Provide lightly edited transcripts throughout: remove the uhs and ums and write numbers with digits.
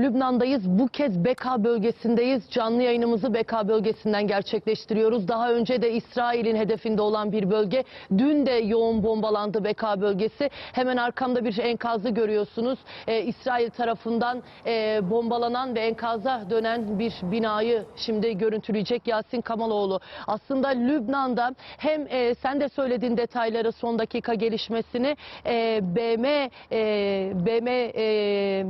Lübnan'dayız. Bu kez Beka bölgesindeyiz. Canlı yayınımızı Beka bölgesinden gerçekleştiriyoruz. Daha önce de İsrail'in hedefinde olan bir bölge. Dün de yoğun bombalandı Beka bölgesi. Hemen arkamda bir enkazı görüyorsunuz. İsrail tarafından bombalanan ve enkaza dönen bir binayı şimdi görüntüleyecek Yasin Kamaloğlu. Aslında Lübnan'da hem sen de söylediğin detayları, son dakika gelişmesini, BM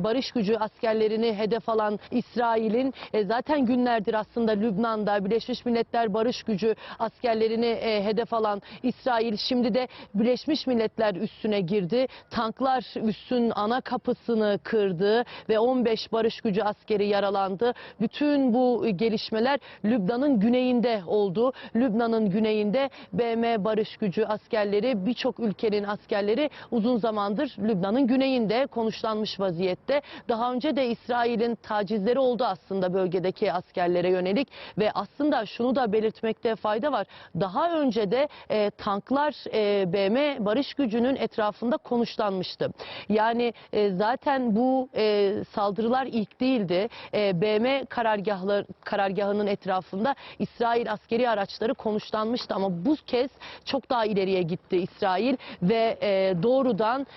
barış gücü askerlerini hedef alan İsrail'in zaten günlerdir aslında Lübnan'da Birleşmiş Milletler barış gücü askerlerini hedef alan İsrail şimdi de Birleşmiş Milletler üssüne girdi. Tanklar üssün ana kapısını kırdı ve 15 barış gücü askeri yaralandı. Bütün bu gelişmeler Lübnan'ın güneyinde oldu. Lübnan'ın güneyinde BM barış gücü askerleri, birçok ülkenin askerleri uzun zamandır Lübnan'ın güneyinde konuşlanmış vaziyette. Daha önce de İsrail'in tacizleri oldu aslında bölgedeki askerlere yönelik ve aslında şunu da belirtmekte fayda var. Daha önce de tanklar BM barış gücünün etrafında konuşlanmıştı. Yani zaten bu saldırılar ilk değildi. BM karargahının etrafında İsrail askeri araçları konuşlanmıştı ama bu kez çok daha ileriye gitti İsrail ve doğrudan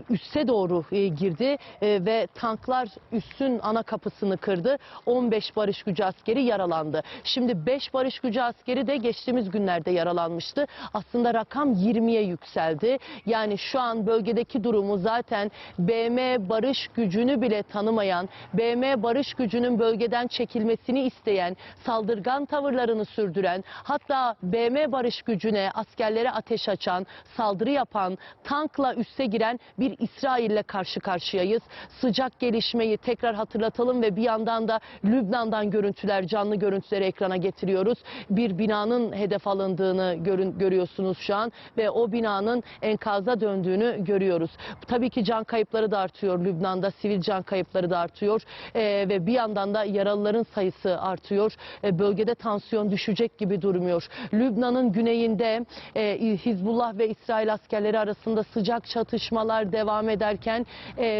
üsse doğru girdi ve tanklar üssün ana kapısını kırdı. 15 barış gücü askeri yaralandı. Şimdi 5 barış gücü askeri de geçtiğimiz günlerde yaralanmıştı. Aslında rakam 20'ye yükseldi. Yani şu an bölgedeki durumu zaten BM barış gücünü bile tanımayan, BM barış gücünün bölgeden çekilmesini isteyen, saldırgan tavırlarını sürdüren, hatta BM barış gücüne, askerlere ateş açan, saldırı yapan, tankla üsse giren bir İsrail'le karşı karşıyayız. Sıcak gelişmeyi tekrar hatırlatalım ve bir yandan da Lübnan'dan görüntüler, canlı görüntüleri ekrana getiriyoruz. Bir binanın hedef alındığını görüyorsunuz şu an ve o binanın enkaza döndüğünü görüyoruz. Tabii ki can kayıpları da artıyor Lübnan'da, sivil can kayıpları da artıyor ve bir yandan da yaralıların sayısı artıyor. Bölgede tansiyon düşecek gibi durmuyor. Lübnan'ın güneyinde Hizbullah ve İsrail askerleri arasında sıcak çatışmalar devam ederken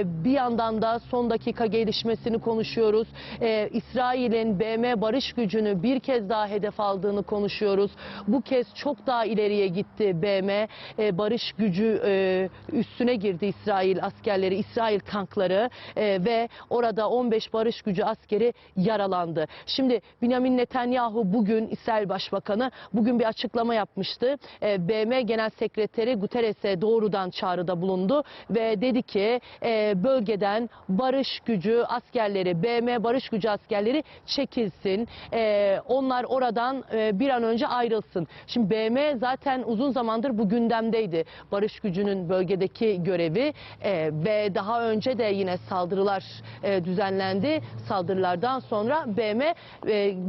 bir yandan da son dakika gelişmesini konuşuyoruz. İsrail'in BM barış gücünü bir kez daha hedef aldığını konuşuyoruz. Bu kez çok daha ileriye gitti BM barış gücü üstüne girdi İsrail askerleri, İsrail tankları ve orada 15 barış gücü askeri yaralandı. Şimdi Benjamin Netanyahu bugün, İsrail Başbakanı bugün bir açıklama yapmıştı. BM Genel Sekreteri Guterres'e doğrudan çağrıda bulundu ve dedi ki bölgeden barış gücü askerleri, BM barış gücü askerleri çekilsin. Onlar oradan bir an önce ayrılsın. Şimdi BM zaten uzun zamandır bu gündemdeydi. Barış gücünün bölgedeki görevi ve daha önce de yine saldırılar düzenlendi. Saldırılardan sonra BM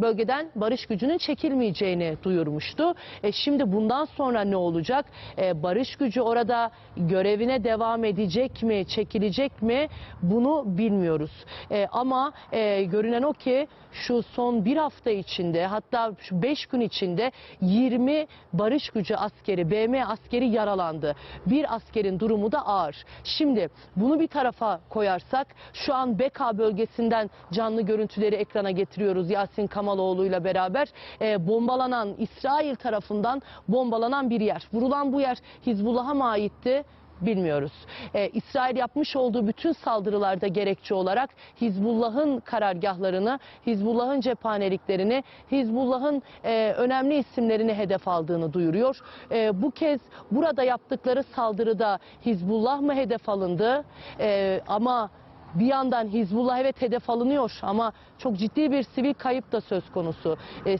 bölgeden barış gücünün çekilmeyeceğini duyurmuştu. Şimdi bundan sonra ne olacak? Barış gücü orada görevine devam edecek mi, çekilecek mi? Bunu bilmiyoruz. Ama görünen o ki şu son bir hafta içinde, hatta şu 5 gün içinde 20 barış gücü askeri, BM askeri yaralandı. Bir askerin durumu da ağır. Şimdi bunu bir tarafa koyarsak şu an Beka bölgesinden canlı görüntüleri ekrana getiriyoruz Yasin Kamaloğlu ile beraber. Bombalanan, İsrail tarafından bombalanan bir yer. Vurulan bu yer Hizbullah'a mı aitti? Bilmiyoruz. İsrail yapmış olduğu bütün saldırılarda gerekçe olarak Hizbullah'ın karargahlarını, Hizbullah'ın cephaneliklerini, Hizbullah'ın önemli isimlerini hedef aldığını duyuruyor. Bu kez burada yaptıkları saldırıda Hizbullah mı hedef alındı? Ama bir yandan Hizbullah evet hedef alınıyor ama çok ciddi bir sivil kayıp da söz konusu.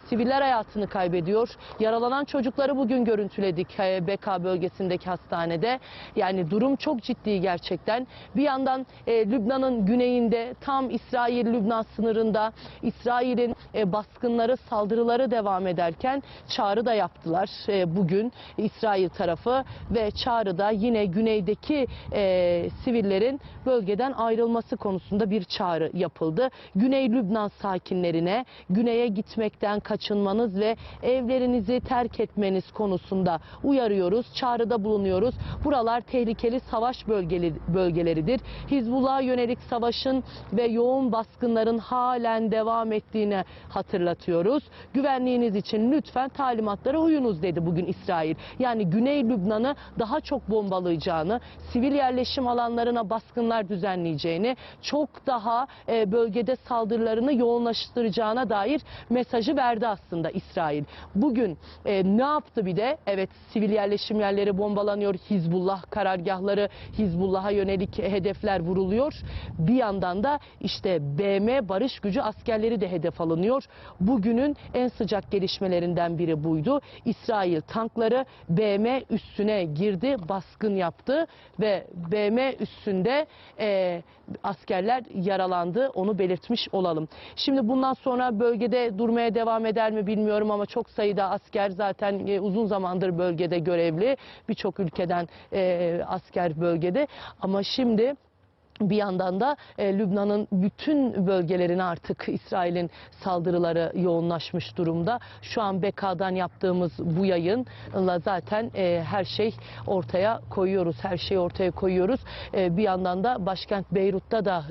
Siviller hayatını kaybediyor. Yaralanan çocukları bugün görüntüledik Beka bölgesindeki hastanede. Yani durum çok ciddi gerçekten. Bir yandan Lübnan'ın güneyinde tam İsrail-Lübnan sınırında İsrail'in baskınları, saldırıları devam ederken çağrı da yaptılar bugün İsrail tarafı ve çağrıda yine güneydeki sivillerin bölgeden ayrılması durması konusunda bir çağrı yapıldı. Güney Lübnan sakinlerine güneye gitmekten kaçınmanız ve evlerinizi terk etmeniz konusunda uyarıyoruz, çağrıda bulunuyoruz. Buralar tehlikeli savaş bölgeleridir. Hizbullah'a yönelik savaşın ve yoğun baskınların halen devam ettiğini hatırlatıyoruz. Güvenliğiniz için lütfen talimatlara uyunuz dedi bugün İsrail. Yani Güney Lübnan'ı daha çok bombalayacağını, sivil yerleşim alanlarına baskınlar düzenleyeceğini, çok daha bölgede saldırılarını yoğunlaştıracağına dair mesajı verdi aslında İsrail. Bugün ne yaptı bir de? Evet, sivil yerleşim yerleri bombalanıyor, Hizbullah karargahları, Hizbullah'a yönelik hedefler vuruluyor. Bir yandan da işte BM barış gücü askerleri de hedef alınıyor. Bugünün en sıcak gelişmelerinden biri buydu. İsrail tankları BM üssüne girdi, baskın yaptı ve BM üssünde askerler yaralandı. Onu belirtmiş olalım. Şimdi bundan sonra bölgede durmaya devam eder mi bilmiyorum ama çok sayıda asker zaten uzun zamandır bölgede görevli. Birçok ülkeden asker bölgede ama şimdi bir yandan da Lübnan'ın bütün bölgelerine artık İsrail'in saldırıları yoğunlaşmış durumda. Şu an Beka'dan yaptığımız bu yayınla zaten her şey ortaya koyuyoruz. Her şeyi ortaya koyuyoruz. Bir yandan da başkent Beyrut'ta da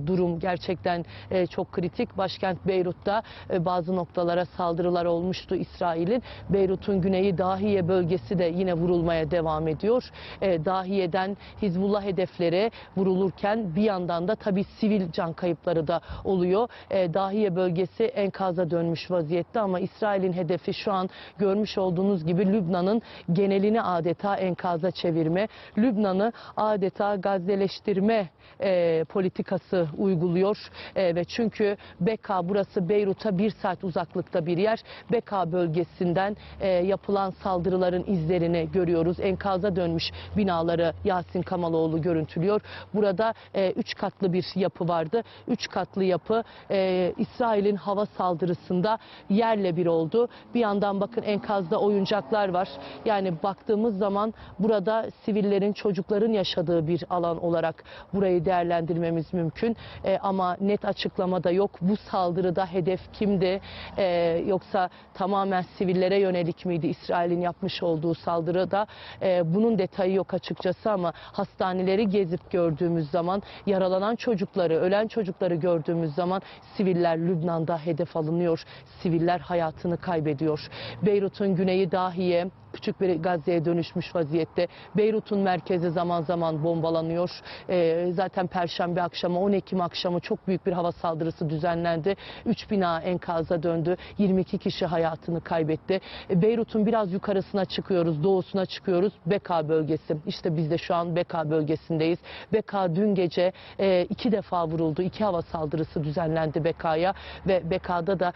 durum gerçekten çok kritik. Başkent Beyrut'ta bazı noktalara saldırılar olmuştu İsrail'in. Beyrut'un güneyi Dahiye bölgesi de yine vurulmaya devam ediyor. Dahiye'den Hizbullah hedefleri vurulurken bir yandan da tabii sivil can kayıpları da oluyor. Dahiye bölgesi enkaza dönmüş vaziyette ama İsrail'in hedefi şu an görmüş olduğunuz gibi Lübnan'ın genelini adeta enkaza çevirme, Lübnan'ı adeta Gazze'leştirme politikası uyguluyor. Ve çünkü Beka, burası Beyrut'a 1 saat uzaklıkta bir yer. Beka bölgesinden yapılan saldırıların izlerini görüyoruz. Enkaza dönmüş binaları Yasin Kamaloğlu görüntülüyor. Burada 3 katlı bir yapı vardı. 3 katlı yapı İsrail'in hava saldırısında yerle bir oldu. Bir yandan bakın enkazda oyuncaklar var. Yani baktığımız zaman burada sivillerin, çocukların yaşadığı bir alan olarak burayı değerlendirmemiz mümkün. Ama net açıklama da yok. Bu saldırıda hedef kimdi? Yoksa tamamen sivillere yönelik miydi İsrail'in yapmış olduğu saldırıda? Bunun detayı yok açıkçası ama hastaneleri gezip gördüğümüz zaman, yaralanan çocukları, ölen çocukları gördüğümüz zaman siviller Lübnan'da hedef alınıyor. Siviller hayatını kaybediyor. Beyrut'un güneyi Dahiye küçük bir Gazze'ye dönüşmüş vaziyette. Beyrut'un merkezi zaman zaman bombalanıyor. Zaten Perşembe akşamı, 10 Ekim akşamı çok büyük bir hava saldırısı düzenlendi. 3 bina enkaza döndü. 22 kişi hayatını kaybetti. Beyrut'un biraz yukarısına çıkıyoruz, doğusuna çıkıyoruz. Beka bölgesi. İşte biz de şu an Beka bölgesindeyiz. Beka dün gece 2 defa vuruldu. 2 hava saldırısı düzenlendi Beka'ya ve Beka'da da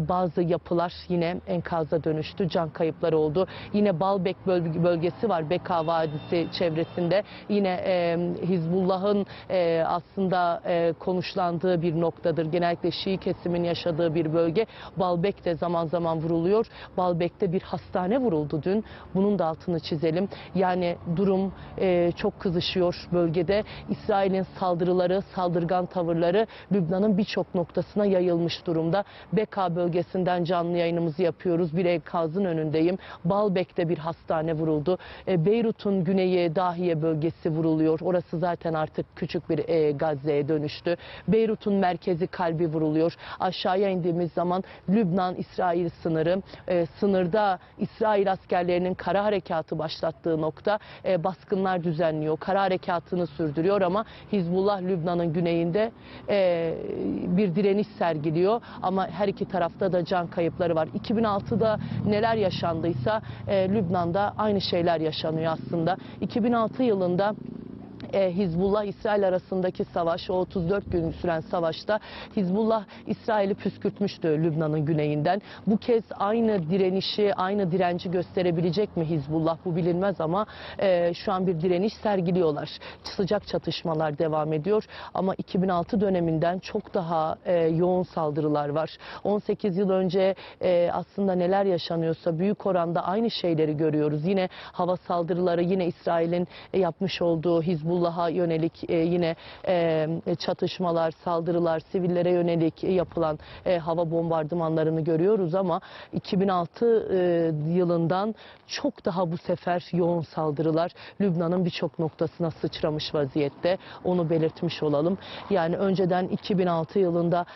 bazı yapılar yine enkaza dönüştü. Can kayıpları oldu. Yine Baalbek bölgesi var Beka Vadisi çevresinde. Yine Hizbullah'ın aslında konuşlandığı bir noktadır. Genellikle Şii kesimin yaşadığı bir bölge. Baalbek de zaman zaman vuruluyor. Baalbek'te bir hastane vuruldu dün. Bunun da altını çizelim. Yani durum çok kızışıyor bölgede. İsrail'in saldırıları, saldırgan tavırları Lübnan'ın birçok noktasına yayılmış durumda. Beka bölgesinden canlı yayınımızı yapıyoruz. Bir enkazın önündeyim. Baalbek'te bir hastane vuruldu. Beyrut'un güneyi Dahiye bölgesi vuruluyor. Orası zaten artık küçük bir Gazze'ye dönüştü. Beyrut'un merkezi, kalbi vuruluyor. Aşağıya indiğimiz zaman Lübnan-İsrail sınırı, sınırda İsrail askerlerinin kara harekatı başlattığı nokta baskınlar düzenliyor. Kara harekatını sürdürüyor ama Hizbullah Lübnan'ın güneyinde bir direniş sergiliyor. Ama her iki tarafta da can kayıpları var. 2006'da neler yaşandıysa Lübnan'da aynı şeyler yaşanıyor aslında. 2006 yılında Hizbullah İsrail arasındaki savaş, o 34 gün süren savaşta Hizbullah İsrail'i püskürtmüştü Lübnan'ın güneyinden. Bu kez aynı direnişi, aynı direnci gösterebilecek mi Hizbullah, bu bilinmez ama şu an bir direniş sergiliyorlar. Sıcak çatışmalar devam ediyor ama 2006 döneminden çok daha yoğun saldırılar var. 18 yıl önce aslında neler yaşanıyorsa büyük oranda aynı şeyleri görüyoruz. Yine hava saldırıları, yine İsrail'in yapmış olduğu, Hizbullah Hizbullah'a yönelik yine çatışmalar, saldırılar, sivillere yönelik yapılan hava bombardımanlarını görüyoruz ama 2006 yılından çok daha bu sefer yoğun saldırılar Lübnan'ın birçok noktasına sıçramış vaziyette. Onu belirtmiş olalım. Yani önceden 2006 yılında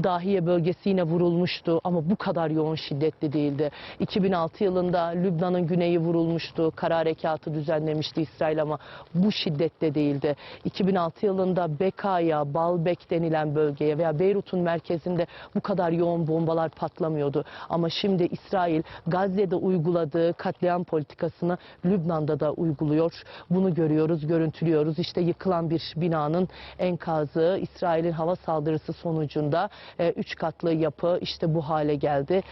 Dahiye bölgesi yine vurulmuştu ama bu kadar yoğun şiddetli değildi. 2006 yılında Lübnan'ın güneyi vurulmuştu. Kara harekatı düzenlemişti İsrail ama bu şiddette değildi. 2006 yılında Beka'ya, Baalbek denilen bölgeye veya Beyrut'un merkezinde bu kadar yoğun bombalar patlamıyordu. Ama şimdi İsrail Gazze'de uyguladığı katliam politikasını Lübnan'da da uyguluyor. Bunu görüyoruz, görüntülüyoruz. İşte yıkılan bir binanın enkazı İsrail'in hava saldırısı sonucunda 3 katlı yapı işte bu hale geldi.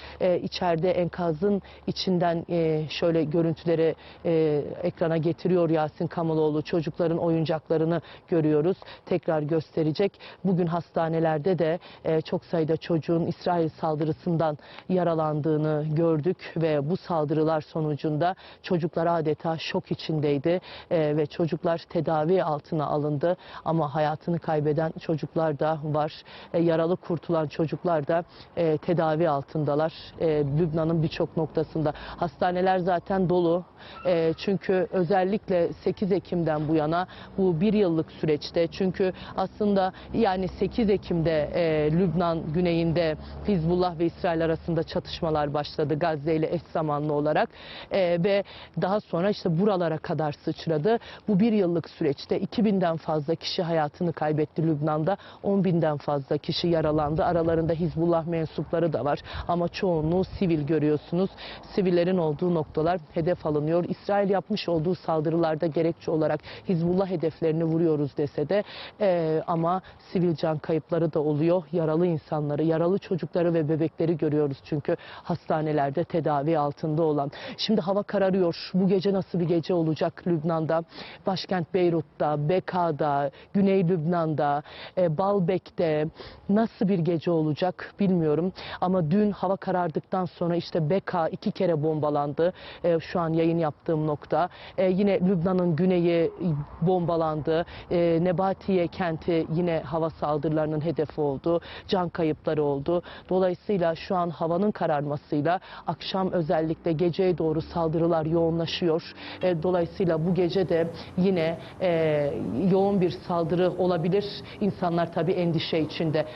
İçeride enkazın içinden şöyle görüntüleri ekrana getiriyor Yasin Kamaloğlu. Çocukların oyuncaklarını görüyoruz. Tekrar gösterecek. Bugün hastanelerde de çok sayıda çocuğun İsrail saldırısından yaralandığını gördük ve bu saldırılar sonucunda çocuklar adeta şok içindeydi ve çocuklar tedavi altına alındı ama hayatını kaybeden çocuklar da var. Yaralı kurtulan çocuklar da tedavi altındalar. Lübnan'ın birçok noktasında. Hastaneler zaten dolu. Çünkü özellikle 8 Ekim'den bu yana bu bir yıllık süreçte çünkü aslında yani 8 Ekim'de Lübnan güneyinde Hizbullah ve İsrail arasında çatışmalar başladı Gazze ile eş zamanlı olarak ve daha sonra işte buralara kadar sıçradı. Bu bir yıllık süreçte 2000'den fazla kişi hayatını kaybetti Lübnan'da. 10.000'den fazla kişi yaralandı. Aralarında Hizbullah mensupları da var. Ama çoğunluğu sivil görüyorsunuz. Sivillerin olduğu noktalar hedef alınıyor. İsrail yapmış olduğu saldırılarda gerekçe olarak Hizbullah hedeflerini vuruyoruz dese de ama sivil can kayıpları da oluyor. Yaralı insanları, yaralı çocukları ve bebekleri görüyoruz çünkü hastanelerde tedavi altında olan. Şimdi hava kararıyor. Bu gece nasıl bir gece olacak Lübnan'da? Başkent Beyrut'ta, Beka'da, Güney Lübnan'da, Baalbek'te nasıl bir gece olacak bilmiyorum. Ama dün hava karardıktan sonra işte Beka 2 kere bombalandı. Şu an yayın yaptığım nokta. Yine Lübnan'ın güneyi bombalandı. Nebatiye kenti yine hava saldırılarının hedefi oldu. Can kayıpları oldu. Dolayısıyla şu an havanın kararmasıyla akşam özellikle geceye doğru saldırılar yoğunlaşıyor. Dolayısıyla bu gece de yine yoğun bir saldırı olabilir. İnsanlar tabii endişe içinde.